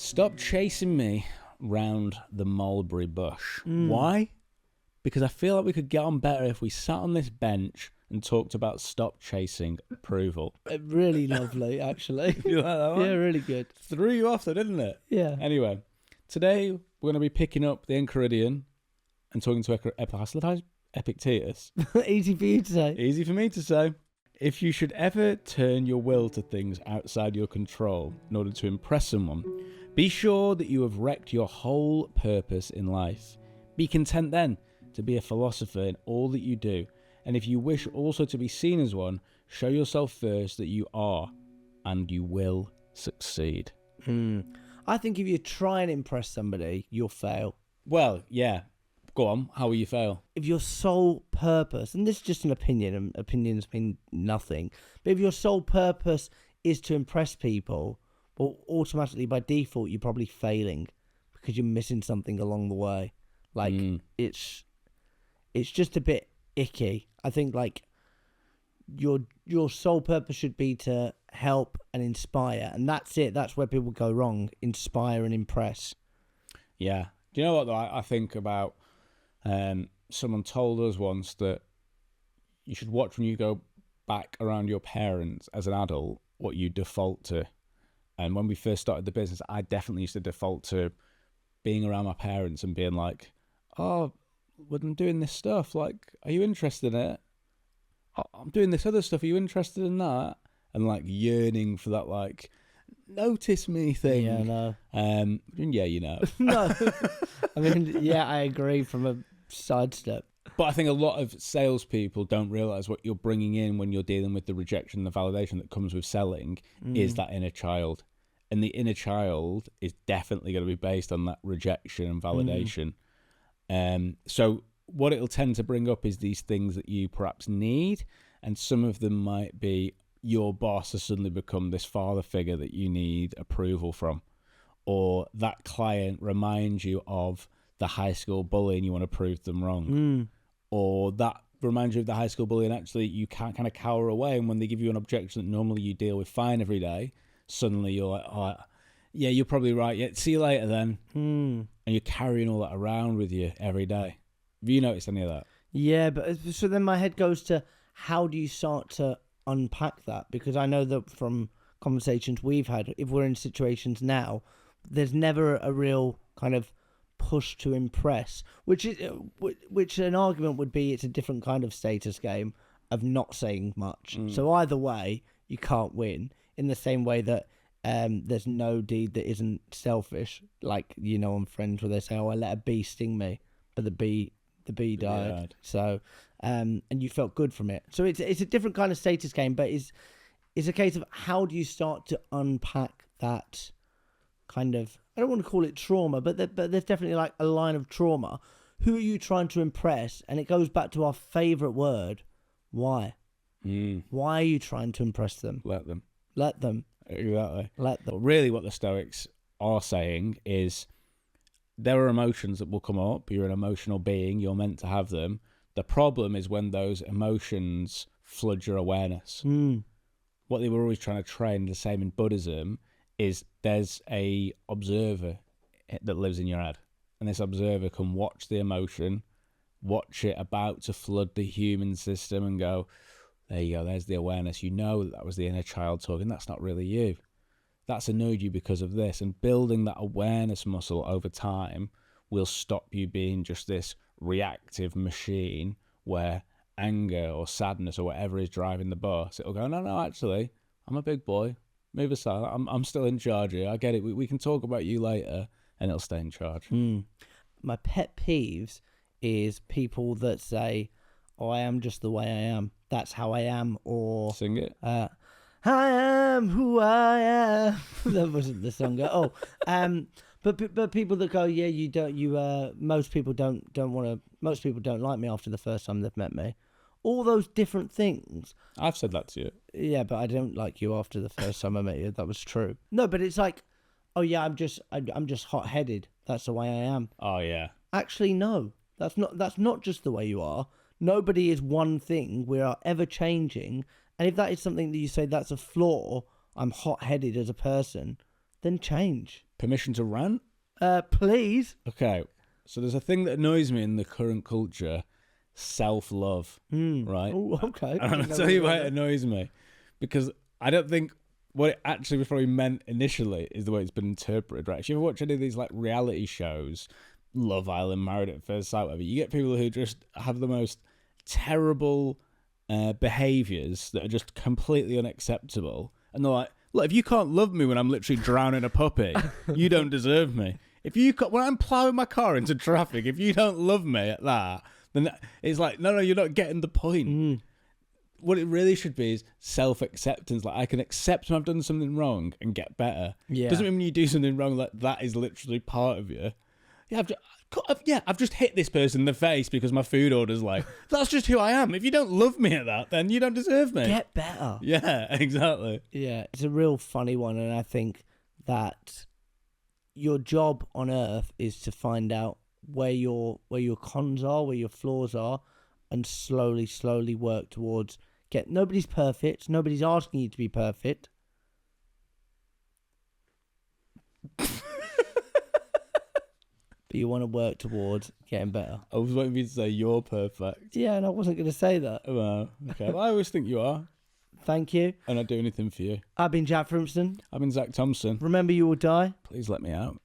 Stop chasing me round the mulberry bush. Why? Because I feel like we could get on better if we sat on this bench and talked about stop chasing approval. Really lovely, actually. You like that one? Yeah, really good. Threw you off though, didn't it? Yeah. Anyway, today we're going to be picking up the Enchiridion and talking to Epictetus. Easy for you to say. Easy for me to say. If you should ever turn your will to things outside your control in order to impress someone, be sure that you have wrecked your whole purpose in life. Be content then to be a philosopher in all that you do, and if you wish also to be seen as one, show yourself first that you are, and you will succeed. I think if you try and impress somebody, you'll fail. Well, yeah. Go on, how will you fail? If your sole purpose, and this is just an opinion, and opinions mean nothing, but if your sole purpose is to impress people, well, automatically by default you're probably failing because you're missing something along the way. Like it's just a bit icky. I think like your sole purpose should be to help and inspire, and that's it. That's where people go wrong: inspire and impress. Yeah. Do you know what though? I think about. Someone told us once that you should watch when you go back around your parents as an adult what you default to. And when we first started the business, I definitely used to default to being around my parents and being like, oh, when I'm doing this stuff, like, are you interested in it? Oh, I'm doing this other stuff, are you interested in that? And like yearning for that, like, notice me thing. Yeah, no. Yeah, you know. No. I mean, yeah, I agree from a sidestep. But I think a lot of salespeople don't realise what you're bringing in when you're dealing with the rejection and the validation that comes with selling is that inner child. And the inner child is definitely going to be based on that rejection and validation. So what it'll tend to bring up is these things that you perhaps need, and some of them might be your boss has suddenly become this father figure that you need approval from, or that client reminds you of the high school bully and you want to prove them wrong, or that reminds you of the high school bully and actually you can't kind of cower away, and when they give you an objection that normally you deal with fine every day, suddenly you're like, oh yeah, you're probably right, yeah, see you later then. And you're carrying all that around with you every day. Have you noticed any of that? Yeah, but so then my head goes to, how do you start to unpack that? Because I know that from conversations we've had, if we're in situations now, there's never a real kind of push to impress, which an argument would be it's a different kind of status game of not saying much. So either way, you can't win. In the same way that there's no deed that isn't selfish, like, you know, on Friends where they say, oh, I let a bee sting me, but the bee died. So and you felt good from it. So it's a different kind of status game, but it's a case of how do you start to unpack that kind of, I don't want to call it trauma, but there's definitely like a line of trauma. Who are you trying to impress? And it goes back to our favourite word, why? Why are you trying to impress them? Let them. Exactly. Let them. But really what the Stoics are saying is there are emotions that will come up. You're an emotional being. You're meant to have them. The problem is when those emotions flood your awareness. What they were always trying to train, the same in Buddhism, is there's a observer that lives in your head. And this observer can watch the emotion, watch it about to flood the human system and go, there you go, there's the awareness. You know that was the inner child talking. That's not really you. That's annoyed you because of this. And building that awareness muscle over time will stop you being just this reactive machine where anger or sadness or whatever is driving the bus. It'll go, no, actually, I'm a big boy. Move aside. I'm still in charge here. I get it. We can talk about you later, and it'll stay in charge. My pet peeves is people that say, oh, I am just the way I am. That's how I am. Or sing it. I am who I am. That wasn't the song. But people that go, yeah, you don't. Most people don't want to. Most people don't like me after the first time they've met me. All those different things. I've said that to you. Yeah, but I don't like you after the first time I met you. That was true. No, but it's like, oh yeah, I'm just hot-headed. That's the way I am. Oh yeah. Actually, no. That's not just the way you are. Nobody is one thing. We are ever changing. And if that is something that you say that's a flaw, I'm hot-headed as a person, then change. Permission to rant? Please. Okay, so there's a thing that annoys me in the current culture, self-love, right? Oh, okay. And I'm going to tell you why it annoys me. Because I don't think what it actually was probably meant initially is the way it's been interpreted, right? If you ever watch any of these like reality shows, Love Island, Married at First Sight, whatever, you get people who just have the most terrible behaviours that are just completely unacceptable. And they're like, look, if you can't love me when I'm literally drowning a puppy, you don't deserve me. When I'm ploughing my car into traffic, if you don't love me at that, then it's like, no, you're not getting the point. What it really should be is self-acceptance. Like, I can accept when I've done something wrong and get better. Yeah. Doesn't mean when you do something wrong, like, that is literally part of you. I've just hit this person in the face because my food order's like, that's just who I am. If you don't love me at that, then you don't deserve me. Get better. Yeah, exactly. Yeah, it's a real funny one, and I think that your job on Earth is to find out where your cons are, where your flaws are, and slowly work towards nobody's perfect. Nobody's asking you to be perfect. But you want to work towards getting better. I was waiting for you to say you're perfect. Yeah, and I wasn't going to say that. Well, okay. Well, I always think you are. Thank you. And I'd do anything for you. I've been Jack Frimston. I've been Zach Thompson. Remember, you will die. Please let me out.